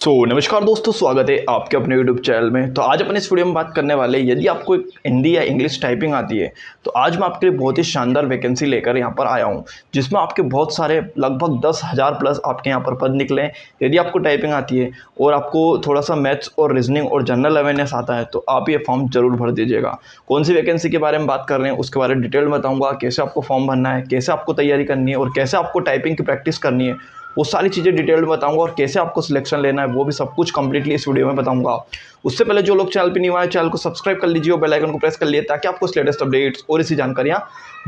नमस्कार दोस्तों, स्वागत है आपके अपने यूट्यूब चैनल में। तो आज अपन इस वीडियो में बात करने वाले हैं, यदि आपको हिंदी या इंग्लिश टाइपिंग आती है तो आज मैं आपके लिए बहुत ही शानदार वैकेंसी लेकर यहाँ पर आया हूँ, जिसमें आपके बहुत सारे लगभग 10,000 प्लस आपके यहाँ पर पद निकले हैं। यदि आपको टाइपिंग आती है और आपको थोड़ा सा मैथ्स और रीजनिंग और जनरल अवेयरनेस आता है तो आप ये फॉर्म जरूर भर दीजिएगा। कौन सी वैकेंसी के बारे में बात कर रहे हैं उसके बारे में डिटेल बताऊँगा, कैसे आपको फॉर्म भरना है, कैसे आपको तैयारी करनी है और कैसे आपको टाइपिंग की प्रैक्टिस करनी है, वो सारी चीज़ें डिटेल में बताऊंगा। और कैसे आपको सिलेक्शन लेना है वो भी सब कुछ कंप्लीटली इस वीडियो में बताऊंगा। उससे पहले जो लोग चैनल पे न्यू आए, चैनल को सब्सक्राइब कर लीजिए और बेल आइकन को प्रेस कर लिए ताकि आपको लेटेस्ट अपडेट्स और इसी जानकारियां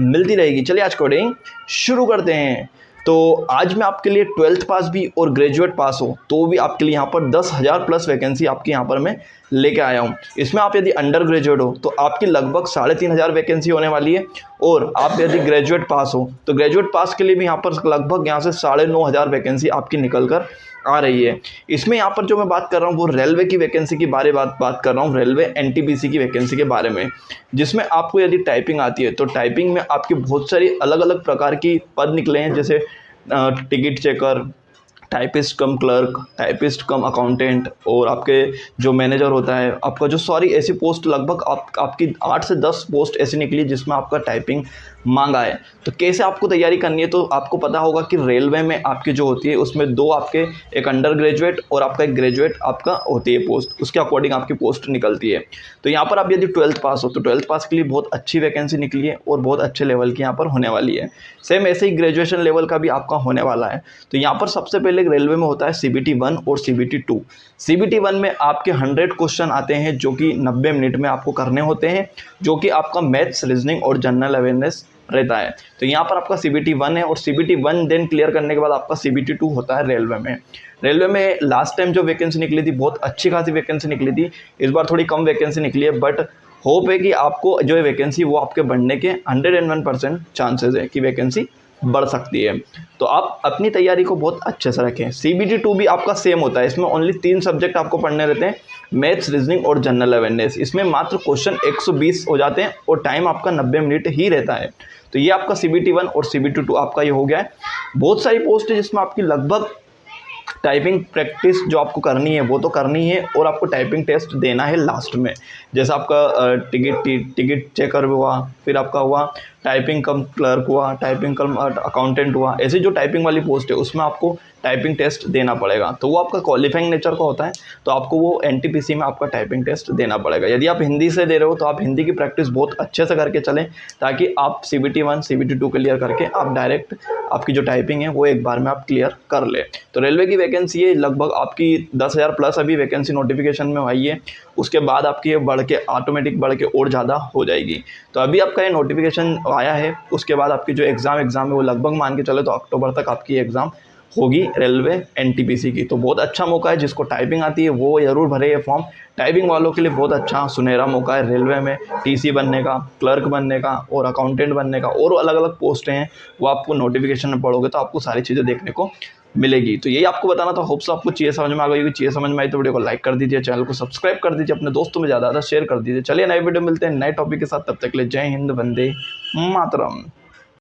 मिलती रहेगी। चलिए आज कोडिंग शुरू करते हैं। तो आज मैं आपके लिए 12th पास भी और ग्रेजुएट पास हो तो भी आपके लिए यहाँ पर 10,000 प्लस वैकेंसी आपके यहाँ पर मैं लेके आया हूँ। इसमें आप यदि अंडर ग्रेजुएट हो तो आपकी लगभग 3,500 वैकेंसी होने वाली है, और आप यदि ग्रेजुएट पास हो तो ग्रेजुएट पास के लिए भी यहाँ पर लगभग यहाँ से 9,500 वैकेंसी आपकी निकल कर आ रही है। इसमें यहाँ पर जो मैं बात कर रहा हूँ वो रेलवे की वैकेंसी की बात कर रहा हूँ, रेलवे एनटीपीसी की वैकेंसी के बारे में, जिसमें आपको यदि टाइपिंग आती है तो टाइपिंग में आपकी बहुत सारी अलग अलग प्रकार की पद निकले हैं, जैसे टिकट चेकर, टाइपिस्ट कम क्लर्क, टाइपिस्ट कम अकाउंटेंट, और आपके जो मैनेजर होता है आपका जो ऐसी पोस्ट लगभग आपकी 8 से 10 पोस्ट ऐसी निकली जिसमें आपका टाइपिंग मांगा है। तो कैसे आपको तैयारी करनी है, तो आपको पता होगा कि रेलवे में आपकी जो होती है उसमें दो आपके, एक अंडर ग्रेजुएट और आपका एक ग्रेजुएट आपका होती है पोस्ट, उसके अकॉर्डिंग आपकी पोस्ट निकलती है। तो यहाँ पर आप यदि 12th पास हो तो 12th पास के लिए बहुत अच्छी वैकेंसी निकली है और बहुत अच्छे लेवल की यहाँ पर होने वाली है। सेम ऐसे ही ग्रेजुएशन लेवल का भी आपका होने वाला है। तो यहाँ पर सबसे पहले रेलवे में होता है CBT 1 और CBT 2। CBT 1 में आपके 100 क्वेश्चन आते हैं जो कि 90 मिनट में आपको करने होते हैं, जो कि आपका मैथ्स, रीजनिंग और जनरल अवेयरनेस रहता है। तो यहाँ पर आपका CBT 1 है और CBT 1 देन क्लियर करने के बाद आपका CBT 2 होता है रेलवे में। रेलवे में लास्ट टाइम जो वैकेंसी निकली थी बहुत अच्छी खासी वैकेंसी निकली थी, इस बार थोड़ी कम वैकेंसी निकली है, बट होप है कि आपको जो है वैकेंसी वो आपके बढ़ने के 101% चांसेस है कि वैकेंसी बढ़ सकती है। तो आप अपनी तैयारी को बहुत अच्छे से रखें। CBT 2 भी आपका सेम होता है, इसमें ओनली 3 सब्जेक्ट आपको पढ़ने रहते हैं, मैथ्स, रीजनिंग और जनरल अवेयरनेस। इसमें मात्र क्वेश्चन 120 हो जाते हैं और टाइम आपका 90 मिनट ही रहता है। तो ये आपका CBT 1 और CBT 2 आपका ये हो गया है। बहुत सारी पोस्ट है जिसमें आपकी लगभग टाइपिंग प्रैक्टिस जो आपको करनी है वो तो करनी है, और आपको टाइपिंग टेस्ट देना है लास्ट में। जैसा आपका टिकट चेकर हुआ, फिर आपका हुआ टाइपिंग कम क्लर्क हुआ, टाइपिंग कम अकाउंटेंट हुआ, ऐसे जो टाइपिंग वाली पोस्ट है उसमें आपको टाइपिंग टेस्ट देना पड़ेगा। तो वो आपका क्वालिफाइंग नेचर का होता है, तो आपको वो एनटीपीसी में आपका टाइपिंग टेस्ट देना पड़ेगा। यदि आप हिंदी से दे रहे हो तो आप हिंदी की प्रैक्टिस बहुत अच्छे से करके चलें, ताकि आप CBT 1 CBT 2 क्लियर करके आप डायरेक्ट आपकी जो टाइपिंग है वो एक बार में आप क्लियर कर ले। तो रेलवे की वैकेंसी है लगभग आपकी 10,000 प्लस अभी वैकेंसी नोटिफिकेशन में आई है, उसके बाद आपकी ये बढ़ के ऑटोमेटिक बढ़ के और ज़्यादा हो जाएगी। तो अभी आपका ये नोटिफिकेशन आया है, उसके बाद आपकी जो एग्ज़ाम है वो लगभग मान के चले तो अक्टूबर तक आपकी एग्ज़ाम होगी रेलवे एनटीपीसी की। तो बहुत अच्छा मौका है, जिसको टाइपिंग आती है वो ज़रूर भरे ये फॉर्म। टाइपिंग वालों के लिए बहुत अच्छा सुनहरा मौका है रेलवे में, TC बनने का, क्लर्क बनने का और अकाउंटेंट बनने का, और अलग अलग पोस्टें हैं वो आपको नोटिफिकेशन में पढ़ोगे तो आपको सारी चीज़ें देखने को मिलेगी। तो यही आपको बताना था। होप्स आपको चीज़ें समझ में आ गई होगी। चीज़ें समझ में आई तो वीडियो को लाइक कर दीजिए, चैनल को सब्सक्राइब कर दीजिए, अपने दोस्तों में ज़्यादा शेयर कर दीजिए। चलिए नए वीडियो मिलते हैं नए टॉपिक के साथ, तब तक के लिए जय हिंद, वंदे मातरम।